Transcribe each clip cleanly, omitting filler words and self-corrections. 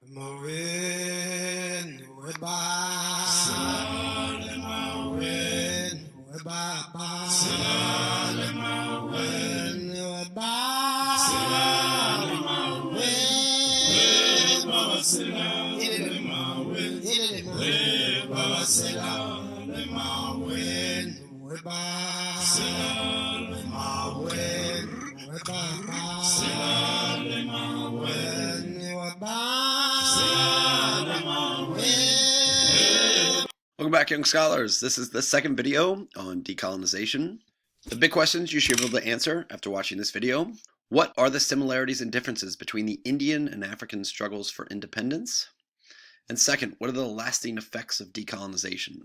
Mawin, weba, Mawin, weba, Mawin, weba, Welcome back, young scholars. This is the second video on decolonization. The big questions you should be able to answer after watching this video. What are the similarities and differences between the Indian and African struggles for independence? And second, what are the lasting effects of decolonization?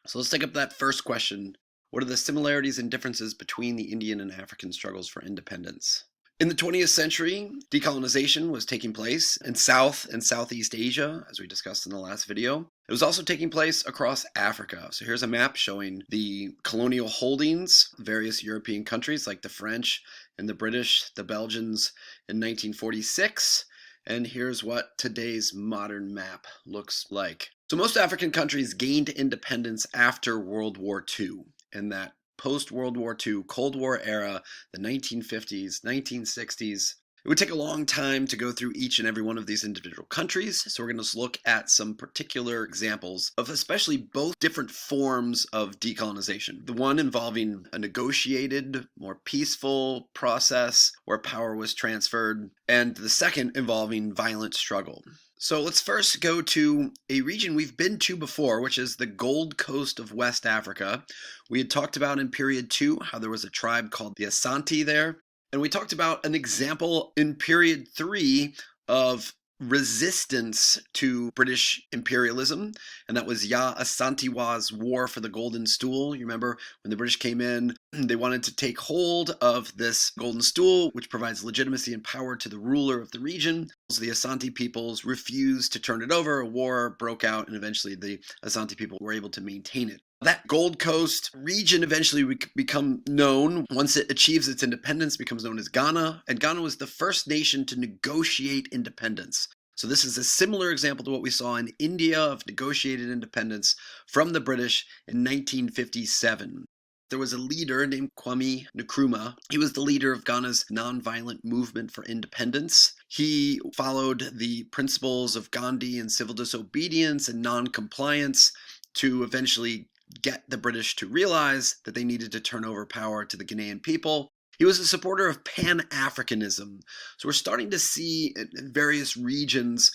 So let's take up that first question. What are the similarities and differences between the Indian and African struggles for independence? In the 20th century, decolonization was taking place in South and Southeast Asia, as we discussed in the last video. It was also taking place across Africa. So here's a map showing the colonial holdings of various European countries like the French and the British, the Belgians in 1946. And here's what today's modern map looks like. So most African countries gained independence after World War II, and that post-World War II, Cold War era, the 1950s, 1960s. It would take a long time to go through each and every one of these individual countries, so we're going to look at some particular examples of especially both different forms of decolonization. The one involving a negotiated, more peaceful process where power was transferred, and the second involving violent struggle. So let's first go to a region we've been to before, which is the Gold Coast of West Africa. We had talked about in period 2 how there was a tribe called the Asante there. And we talked about an example in period 3 of resistance to British imperialism, and that was Ya Asantewa's War for the Golden Stool. You remember when the British came in, they wanted to take hold of this golden stool, which provides legitimacy and power to the ruler of the region. So the Asante peoples refused to turn it over. A war broke out, and eventually the Asante people were able to maintain it. That Gold Coast region eventually would become known, once it achieves its independence, becomes known as Ghana, and Ghana was the first nation to negotiate independence. So this is a similar example to what we saw in India of negotiated independence from the British in 1957. There was a leader named Kwame Nkrumah. He was the leader of Ghana's nonviolent movement for independence. He followed the principles of Gandhi and civil disobedience and non-compliance to eventually get the British to realize that they needed to turn over power to the Ghanaian people. He was a supporter of Pan-Africanism. So we're starting to see in various regions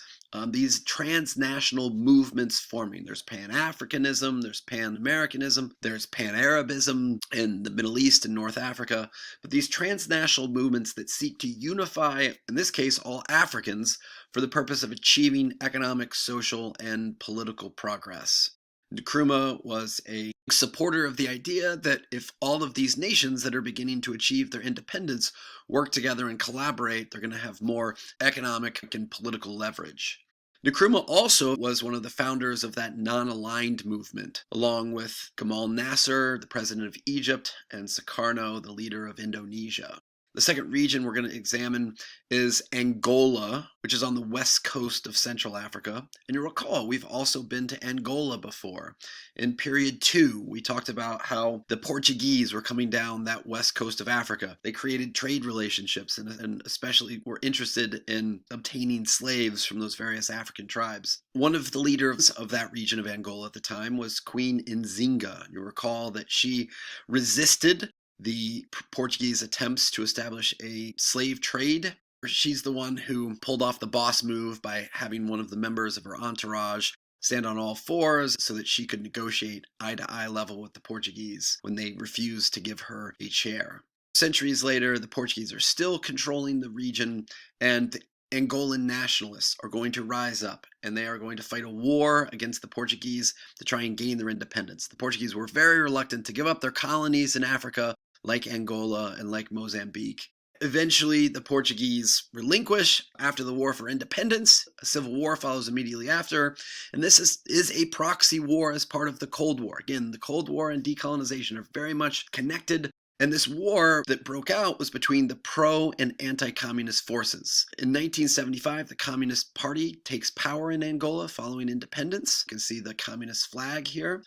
these transnational movements forming. There's Pan-Africanism, there's Pan-Americanism, there's Pan-Arabism in the Middle East and North Africa. But these transnational movements that seek to unify, in this case, all Africans for the purpose of achieving economic, social, and political progress. Nkrumah was a supporter of the idea that if all of these nations that are beginning to achieve their independence work together and collaborate, they're going to have more economic and political leverage. Nkrumah also was one of the founders of that non-aligned movement, along with Gamal Nasser, the president of Egypt, and Sukarno, the leader of Indonesia. The second region we're going to examine is Angola, which is on the west coast of Central Africa. And you'll recall, we've also been to Angola before. In period 2, we talked about how the Portuguese were coming down that west coast of Africa. They created trade relationships and especially were interested in obtaining slaves from those various African tribes. One of the leaders of that region of Angola at the time was Queen Nzinga. You'll recall that she resisted the Portuguese attempts to establish a slave trade. She's the one who pulled off the boss move by having one of the members of her entourage stand on all fours so that she could negotiate eye-to-eye level with the Portuguese when they refused to give her a chair. Centuries later, the Portuguese are still controlling the region, and the Angolan nationalists are going to rise up, and they are going to fight a war against the Portuguese to try and gain their independence. The Portuguese were very reluctant to give up their colonies in Africa, like Angola and like Mozambique. Eventually, the Portuguese relinquish after the War for Independence. A civil war follows immediately after, and this is a proxy war as part of the Cold War. Again, the Cold War and decolonization are very much connected, And this war that broke out was between the pro and anti-communist forces. In 1975, the Communist Party takes power in Angola following independence. You can see the communist flag here.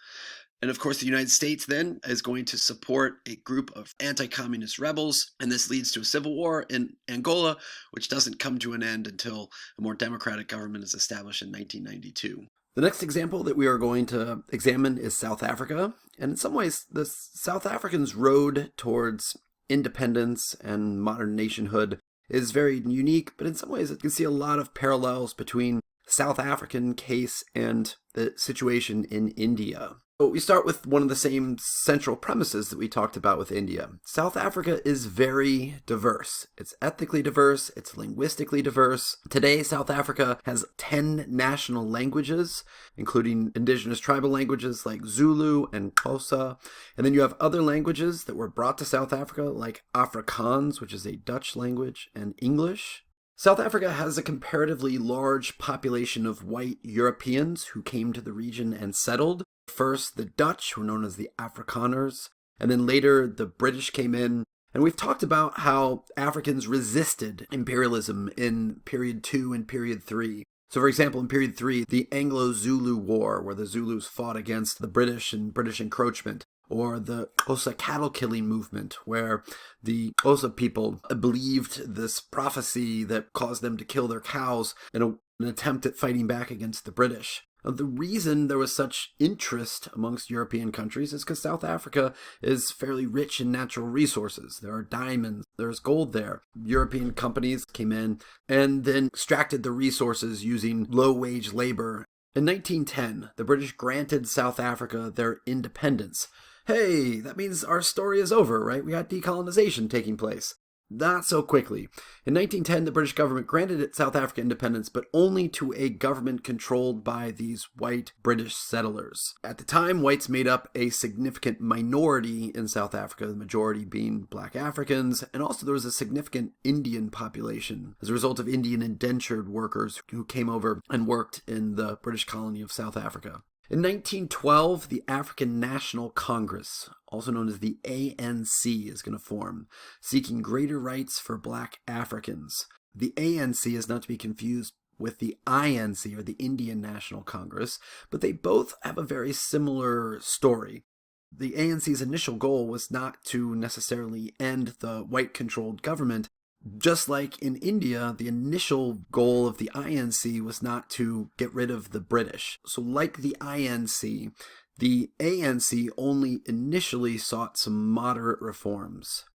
And of course, the United States then is going to support a group of anti-communist rebels, and this leads to a civil war in Angola, which doesn't come to an end until a more democratic government is established in 1992. The next example that we are going to examine is South Africa. And in some ways, the South Africans' road towards independence and modern nationhood is very unique, but in some ways you can see a lot of parallels between the South African case and the situation in India. So we start with one of the same central premises that we talked about with India. South Africa is very diverse. It's ethnically diverse, it's linguistically diverse. Today, South Africa has 10 national languages, including indigenous tribal languages like Zulu and Xhosa. And then you have other languages that were brought to South Africa, like Afrikaans, which is a Dutch language, and English. South Africa has a comparatively large population of white Europeans who came to the region and settled. First, the Dutch, who were known as the Afrikaners, and then later the British came in. And we've talked about how Africans resisted imperialism in period 2 and period 3. So for example, in period 3, the Anglo-Zulu War, where the Zulus fought against the British and British encroachment, or the Xhosa cattle killing movement, where the Xhosa people believed this prophecy that caused them to kill their cows in an attempt at fighting back against the British. The reason there was such interest amongst European countries is because South Africa is fairly rich in natural resources. There are diamonds, there's gold there. European companies came in and then extracted the resources using low-wage labor. In 1910, the British granted South Africa their independence. Hey, that means our story is over, right? We got decolonization taking place. Not so quickly. In 1910, the British government granted South Africa independence, but only to a government controlled by these white British settlers. At the time, whites made up a significant minority in South Africa, the majority being black Africans, and also there was a significant Indian population as a result of Indian indentured workers who came over and worked in the British colony of South Africa. In 1912, the African National Congress, also known as the ANC, is going to form, seeking greater rights for black Africans. The ANC is not to be confused with the INC, or the Indian National Congress, but they both have a very similar story. The ANC's initial goal was not to necessarily end the white-controlled government. Just like in India, the initial goal of the INC was not to get rid of the British. So like the INC, the ANC only initially sought some moderate reforms.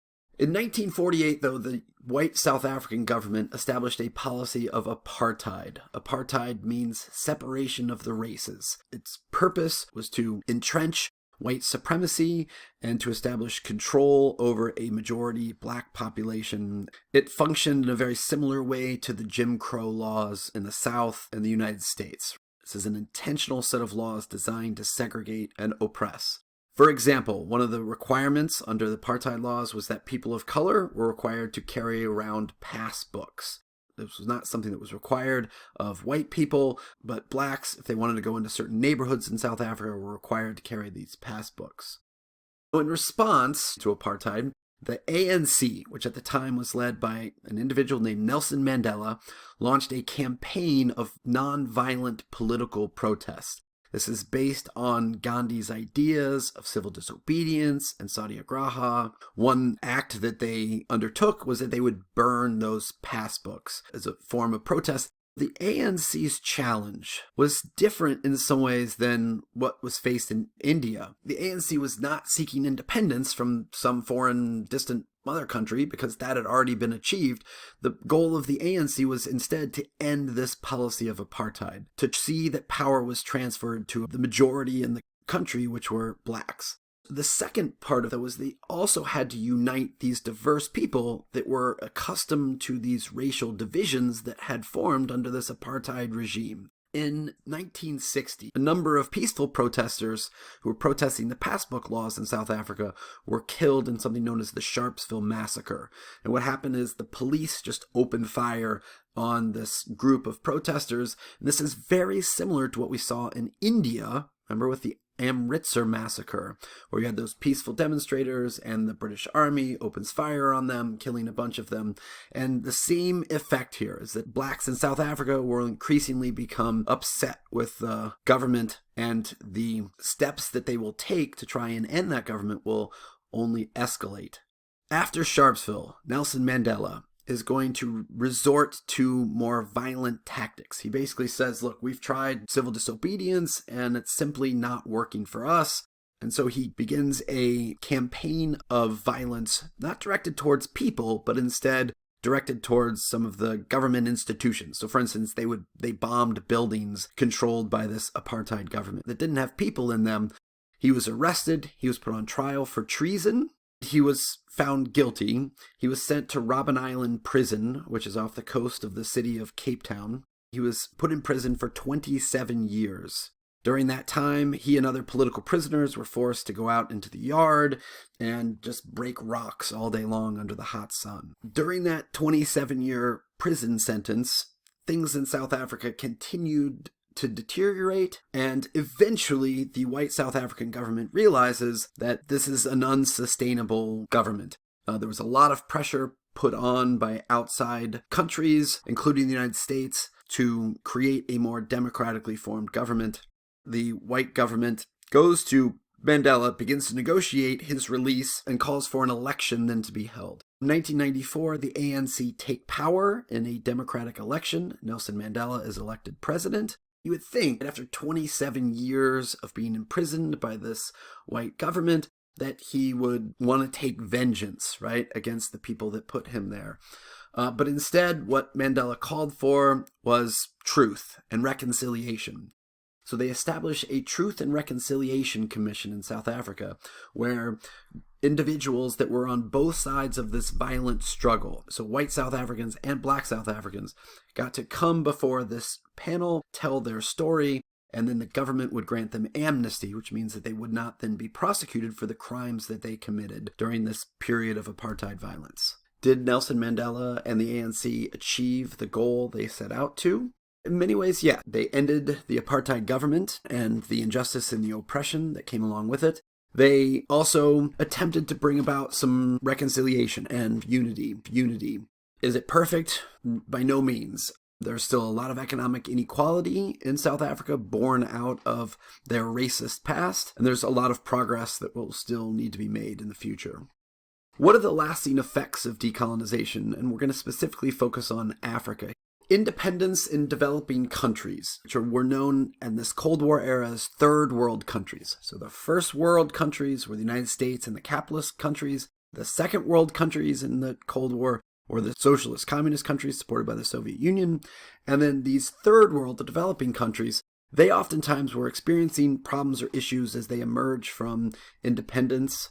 In 1948, though, the white South African government established a policy of apartheid. Apartheid means separation of the races. Its purpose was to entrench white supremacy and to establish control over a majority black population. It functioned in a very similar way to the Jim Crow laws in the South and the United States. This is an intentional set of laws designed to segregate and oppress. For example, one of the requirements under the apartheid laws was that people of color were required to carry around passbooks. This was not something that was required of white people, but blacks, if they wanted to go into certain neighborhoods in South Africa, were required to carry these passbooks. So in response to apartheid, the ANC, which at the time was led by an individual named Nelson Mandela, launched a campaign of nonviolent political protest. This is based on Gandhi's ideas of civil disobedience and satyagraha. One act that they undertook was that they would burn those passbooks as a form of protest. The ANC's challenge was different in some ways than what was faced in India. The ANC was not seeking independence from some foreign distant mother country because that had already been achieved. The goal of the ANC was instead to end this policy of apartheid, to see that power was transferred to the majority in the country, which were blacks. The second part of it was they also had to unite these diverse people that were accustomed to these racial divisions that had formed under this apartheid regime. In 1960, a number of peaceful protesters who were protesting the passbook laws in South Africa were killed in something known as the Sharpsville Massacre. And what happened is the police just opened fire on this group of protesters. And this is very similar to what we saw in India, remember, with the Amritsar massacre, where you had those peaceful demonstrators and the British Army opens fire on them, killing a bunch of them. And the same effect here is that blacks in South Africa will increasingly become upset with the government, and the steps that they will take to try and end that government will only escalate. After Sharpeville, Nelson Mandela is going to resort to more violent tactics. He basically says, look, we've tried civil disobedience and it's simply not working for us. And so he begins a campaign of violence, not directed towards people, but instead directed towards some of the government institutions. So for instance, they bombed buildings controlled by this apartheid government that didn't have people in them. He was arrested. He was put on trial for treason. He was found guilty. He was sent to Robben Island Prison, which is off the coast of the city of Cape Town. He was put in prison for 27 years. During that time, he and other political prisoners were forced to go out into the yard and just break rocks all day long under the hot sun. During that 27-year prison sentence, things in South Africa continued to deteriorate, and eventually the white South African government realizes that this is an unsustainable government. There was a lot of pressure put on by outside countries, including the United States, to create a more democratically formed government. The white government goes to Mandela, begins to negotiate his release, and calls for an election then to be held. In 1994, the ANC take power in a democratic election. Nelson Mandela is elected president. You would think that after 27 years of being imprisoned by this white government, that he would want to take vengeance, right, against the people that put him there. But instead, what Mandela called for was truth and reconciliation. So they established a Truth and Reconciliation Commission in South Africa, where individuals that were on both sides of this violent struggle, so white South Africans and black South Africans, got to come before this panel, tell their story, and then the government would grant them amnesty, which means that they would not then be prosecuted for the crimes that they committed during this period of apartheid violence. Did Nelson Mandela and the ANC achieve the goal they set out to? In many ways, yeah. They ended the apartheid government and the injustice and the oppression that came along with it. They also attempted to bring about some reconciliation and unity. Is it perfect? By no means. There's still a lot of economic inequality in South Africa born out of their racist past, and there's a lot of progress that will still need to be made in the future. What are the lasting effects of decolonization? And we're going to specifically focus on Africa. Independence in developing countries, which were known in this Cold War era as third world countries. So the first world countries were the United States and the capitalist countries. The second world countries in the Cold War were the socialist communist countries supported by the Soviet Union. And then these third world, the developing countries, they oftentimes were experiencing problems or issues as they emerge from independence.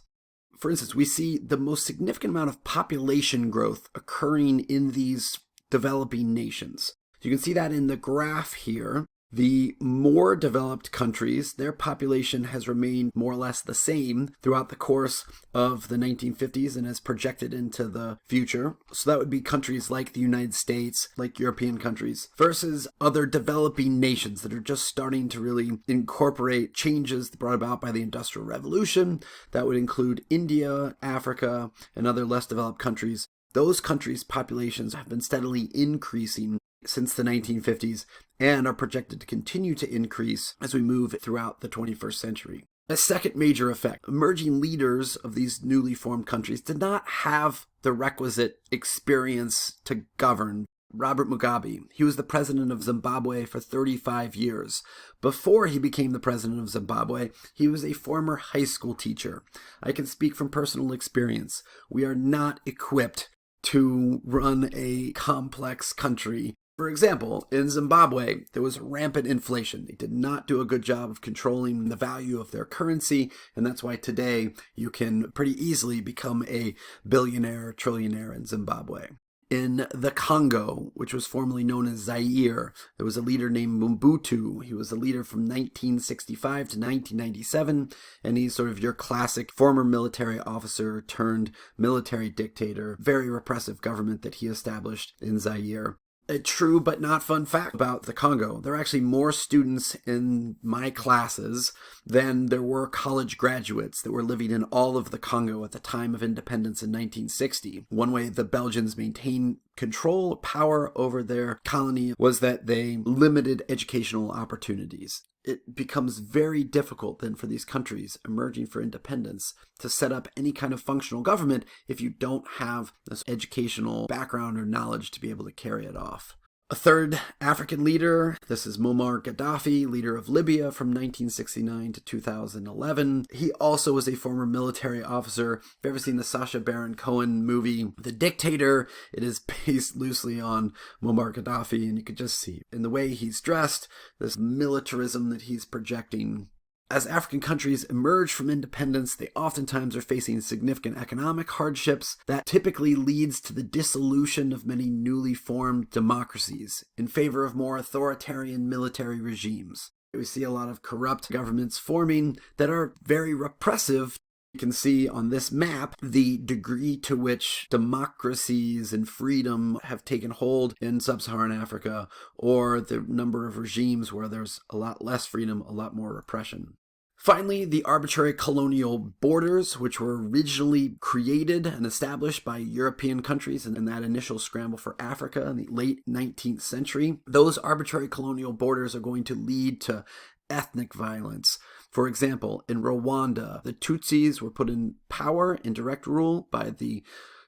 For instance, we see the most significant amount of population growth occurring in these developing nations. You can see that in the graph here. The more developed countries, their population has remained more or less the same throughout the course of the 1950s and has projected into the future. So that would be countries like the United States, like European countries, versus other developing nations that are just starting to really incorporate changes brought about by the Industrial Revolution. That would include India, Africa, and other less developed countries. Those countries' populations have been steadily increasing since the 1950s and are projected to continue to increase as we move throughout the 21st century. A second major effect, emerging leaders of these newly formed countries did not have the requisite experience to govern. Robert Mugabe, he was the president of Zimbabwe for 35 years. Before he became the president of Zimbabwe, he was a former high school teacher. I can speak from personal experience. We are not equipped to run a complex country. For example, in Zimbabwe, there was rampant inflation. They did not do a good job of controlling the value of their currency, and that's why today you can pretty easily become a billionaire, trillionaire in Zimbabwe. In the Congo, which was formerly known as Zaire, there was a leader named Mobutu. He was a leader from 1965 to 1997, and he's sort of your classic former military officer turned military dictator, very repressive government that he established in Zaire. A true but not fun fact about the Congo. There are actually more students in my classes than there were college graduates that were living in all of the Congo at the time of independence in 1960. One way the Belgians maintained control, power over their colony was that they limited educational opportunities. It becomes very difficult then for these countries emerging for independence to set up any kind of functional government if you don't have this educational background or knowledge to be able to carry it off. A third African leader, this is Muammar Gaddafi, leader of Libya from 1969 to 2011. He also was a former military officer. If you've ever seen the Sacha Baron Cohen movie, The Dictator, it is based loosely on Muammar Gaddafi, and you could just see in the way he's dressed, this militarism that he's projecting. As African countries emerge from independence, they oftentimes are facing significant economic hardships that typically leads to the dissolution of many newly formed democracies in favor of more authoritarian military regimes. We see a lot of corrupt governments forming that are very repressive. You can see on this map the degree to which democracies and freedom have taken hold in sub-Saharan Africa, or the number of regimes where there's a lot less freedom, a lot more repression. Finally, the arbitrary colonial borders, which were originally created and established by European countries in that initial scramble for Africa in the late 19th century. Those arbitrary colonial borders are going to lead to ethnic violence. For example, in Rwanda, the Tutsis were put in power in direct rule by the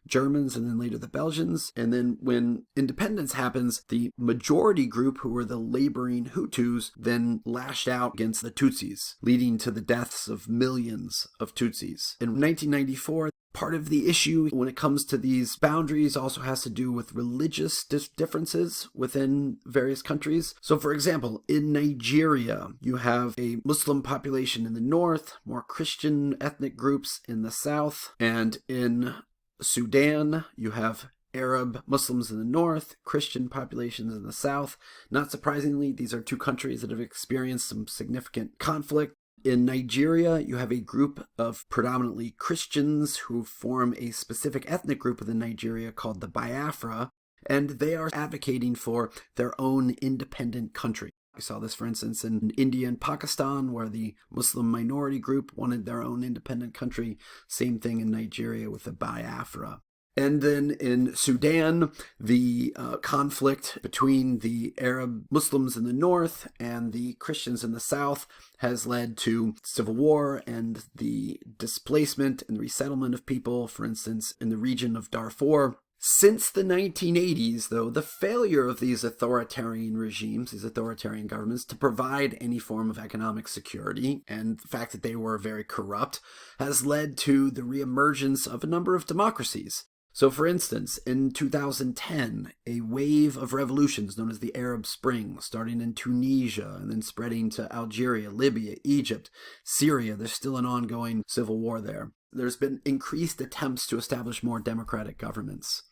Germans and then later the Belgians. And then when independence happens, the majority group, who were the laboring Hutus, then lashed out against the Tutsis, leading to the deaths of millions of Tutsis. In 1994, part of the issue when it comes to these boundaries also has to do with religious differences within various countries. So for example, in Nigeria, you have a Muslim population in the north, more Christian ethnic groups in the south, and in Sudan, you have Arab Muslims in the north, Christian populations in the south. Not surprisingly, these are two countries that have experienced some significant conflict. In Nigeria, you have a group of predominantly Christians who form a specific ethnic group within Nigeria called the Biafra, and they are advocating for their own independent country. We saw this, for instance, in India and Pakistan, where the Muslim minority group wanted their own independent country. Same thing in Nigeria with the Biafra. And then in Sudan, the conflict between the Arab Muslims in the north and the Christians in the south has led to civil war and the displacement and resettlement of people, for instance, in the region of Darfur. Since the 1980s, though, the failure of these authoritarian regimes, these authoritarian governments, to provide any form of economic security, and the fact that they were very corrupt, has led to the reemergence of a number of democracies. So, for instance, in 2010, a wave of revolutions known as the Arab Spring, starting in Tunisia and then spreading to Algeria, Libya, Egypt, Syria. There's still an ongoing civil war there. There's been increased attempts to establish more democratic governments.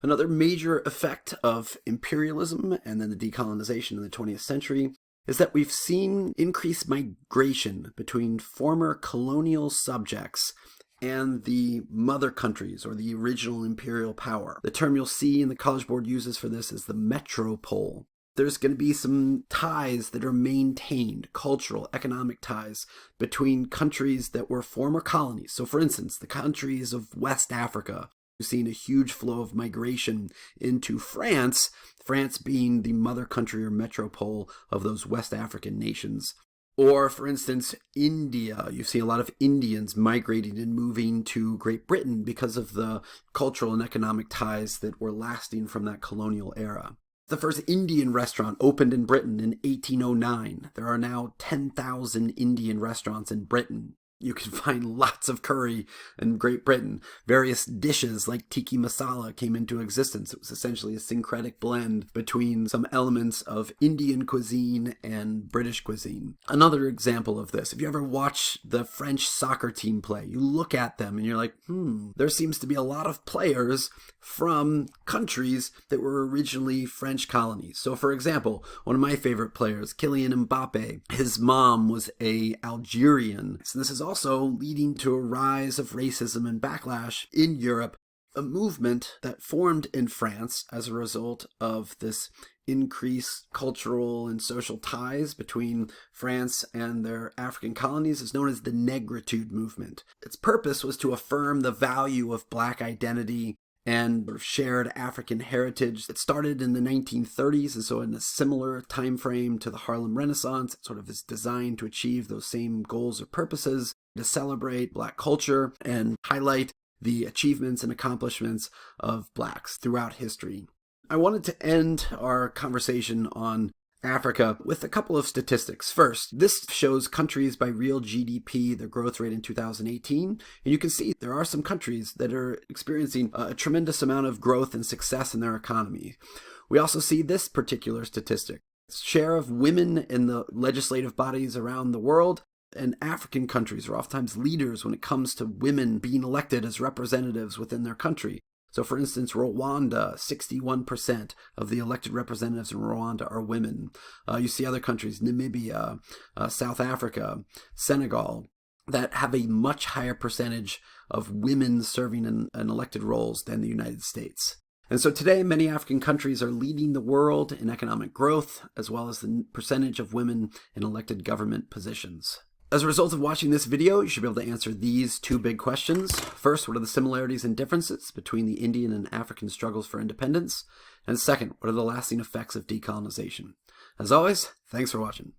Another major effect of imperialism and then the decolonization in the 20th century is that we've seen increased migration between former colonial subjects and the mother countries or the original imperial power. The term you'll see in the College Board uses for this is the metropole. There's going to be some ties that are maintained, cultural, economic ties, between countries that were former colonies. So for instance, the countries of West Africa, we've seen a huge flow of migration into France, France being the mother country or metropole of those West African nations. Or, for instance, India. You see a lot of Indians migrating and moving to Great Britain because of the cultural and economic ties that were lasting from that colonial era. The first Indian restaurant opened in Britain in 1809. There are now 10,000 Indian restaurants in Britain. You can find lots of curry in Great Britain. Various dishes like tiki masala came into existence. It was essentially a syncretic blend between some elements of Indian cuisine and British cuisine. Another example of this, if you ever watch the French soccer team play, you look at them and you're like, there seems to be a lot of players from countries that were originally French colonies. So for example, one of my favorite players, Kylian Mbappe, his mom was an Algerian. So this is also leading to a rise of racism and backlash in Europe. a movement that formed in France as a result of this increased cultural and social ties between France and their African colonies is known as the Negritude Movement. Its purpose was to affirm the value of Black identity and sort of shared African heritage that started in the 1930s, and so in a similar time frame to the Harlem Renaissance. It sort of is designed to achieve those same goals or purposes, to celebrate Black culture and highlight the achievements and accomplishments of Blacks throughout history. I wanted to end our conversation on Africa with a couple of statistics. First, this shows countries by real GDP, their growth rate in 2018. And you can see there are some countries that are experiencing a tremendous amount of growth and success in their economy. We also see this particular statistic. Share of women in the legislative bodies around the world, and African countries are oftentimes leaders when it comes to women being elected as representatives within their country. So for instance, Rwanda, 61% of the elected representatives in Rwanda are women. You see other countries, Namibia, South Africa, Senegal, that have a much higher percentage of women serving in elected roles than the United States. And so today, many African countries are leading the world in economic growth, as well as the percentage of women in elected government positions. As a result of watching this video, you should be able to answer these two big questions. First, what are the similarities and differences between the Indian and African struggles for independence? And second, what are the lasting effects of decolonization? As always, thanks for watching.